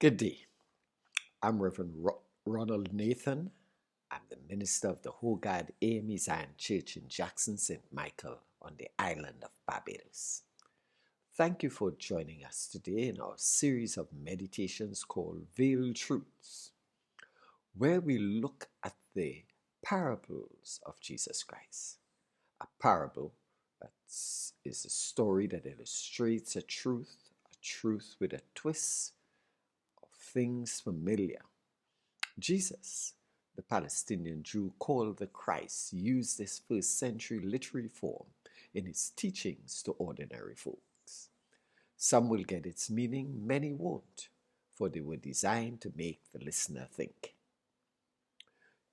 Good day. I'm Reverend Ronald Nathan. I'm the minister of the Whole God AME Zion Church in Jackson, St. Michael on the island of Barbados. Thank you for joining us today in our series of meditations called Veiled Truths, where we look at the parables of Jesus Christ. A parable is a story that illustrates a truth with a twist of things familiar. Jesus, the Palestinian Jew called the Christ, used this first century literary form in his teachings to ordinary folks. Some will get its meaning, many won't, for they were designed to make the listener think.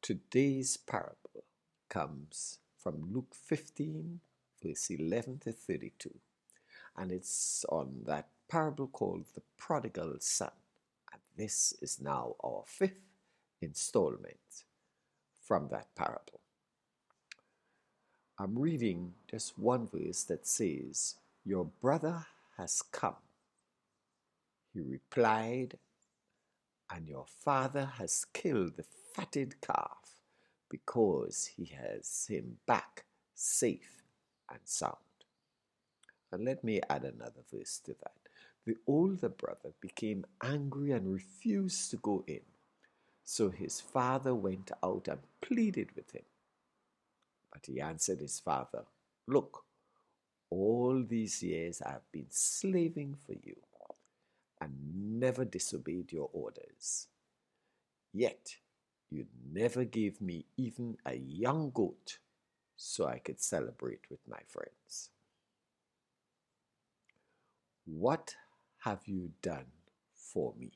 Today's parable comes from Luke 15, verse 11 to 32, and it's on that parable called the Prodigal Son. And this is now our fifth installment from that parable. I'm reading just one verse that says, "Your brother has come," he replied, "and your father has killed the fatted calf because he has him back safe and sound." And let me add another verse to that. The older brother became angry and refused to go in. So his father went out and pleaded with him. But he answered his father, "Look, all these years I have been slaving for you and never disobeyed your orders. Yet you never gave me even a young goat so I could celebrate with my friends. What have you done for me?"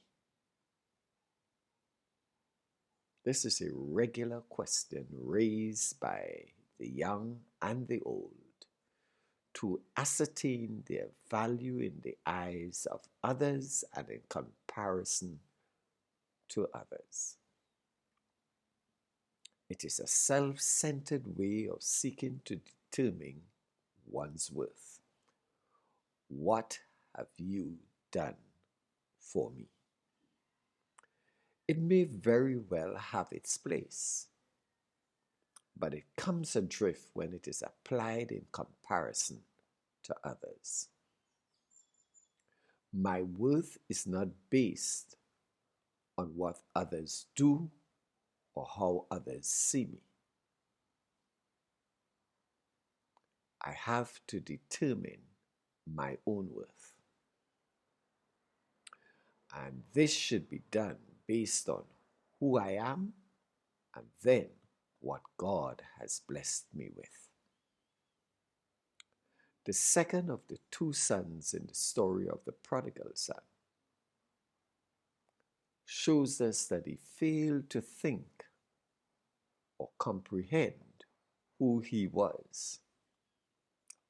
This is a regular question raised by the young and the old to ascertain their value in the eyes of others and in comparison to others. It is a self-centered way of seeking to determine one's worth. What have you done for me? It may very well have its place, but it comes adrift when it is applied in comparison to others. My worth is not based on what others do or how others see me. I have to determine my own worth. And this should be done based on who I am and then what God has blessed me with. The second of the two sons in the story of the prodigal son shows us that he failed to think or comprehend who he was.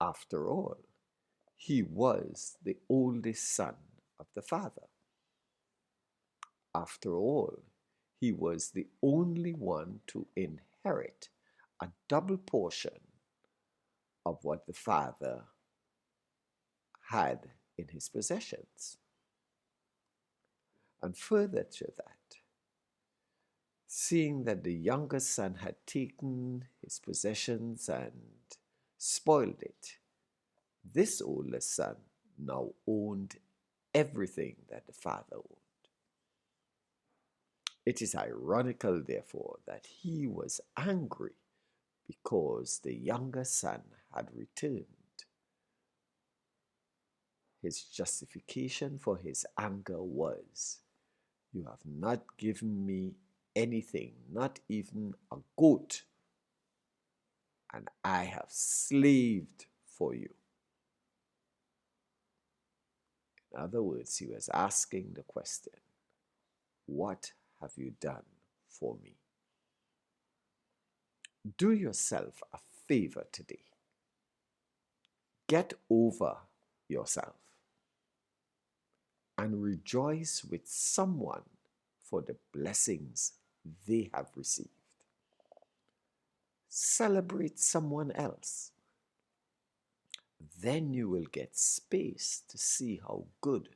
After all, he was the oldest son of the father. After all, he was the only one to inherit a double portion of what the father had in his possessions. And further to that, seeing that the younger son had taken his possessions and spoiled it, this older son now owned everything that the father owned. It is ironical, therefore, that he was angry because the younger son had returned. His justification for his anger was, "You have not given me anything, not even a goat, and I have slaved for you." In other words, he was asking the question, what have you done for me? Do yourself a favor today. Get over yourself and rejoice with someone for the blessings they have received. Celebrate someone else. Then you will get space to see how good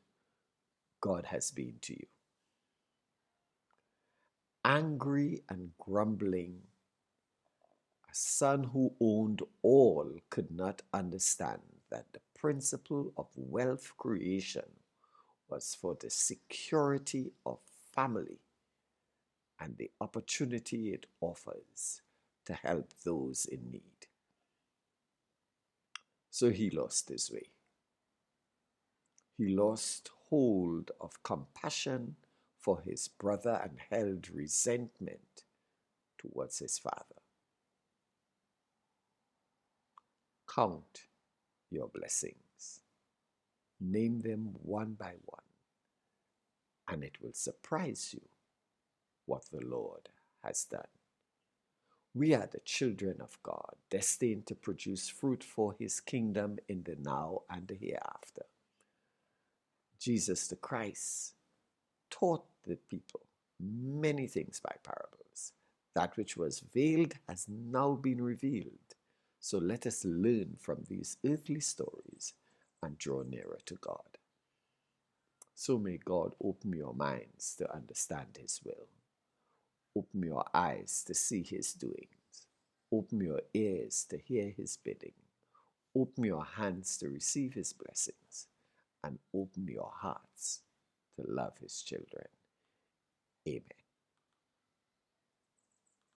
God has been to you. angry and grumbling, a son who owned all could not understand that the principle of wealth creation was for the security of family and the opportunity it offers to help those in need. So he lost his way. He lost hold of compassion for his brother and held resentment towards his father. Count your blessings. Name them one by one, and it will surprise you what the Lord has done. We are the children of God, destined to produce fruit for his kingdom in the now and the hereafter. Jesus the Christ taught the people many things by parables. That which was veiled has now been revealed. So let us learn from these earthly stories and draw nearer to God. So may God open your minds to understand his will. Open your eyes to see his doings. Open your ears to hear his bidding. Open your hands to receive his blessings. And open your hearts to love his children. Amen.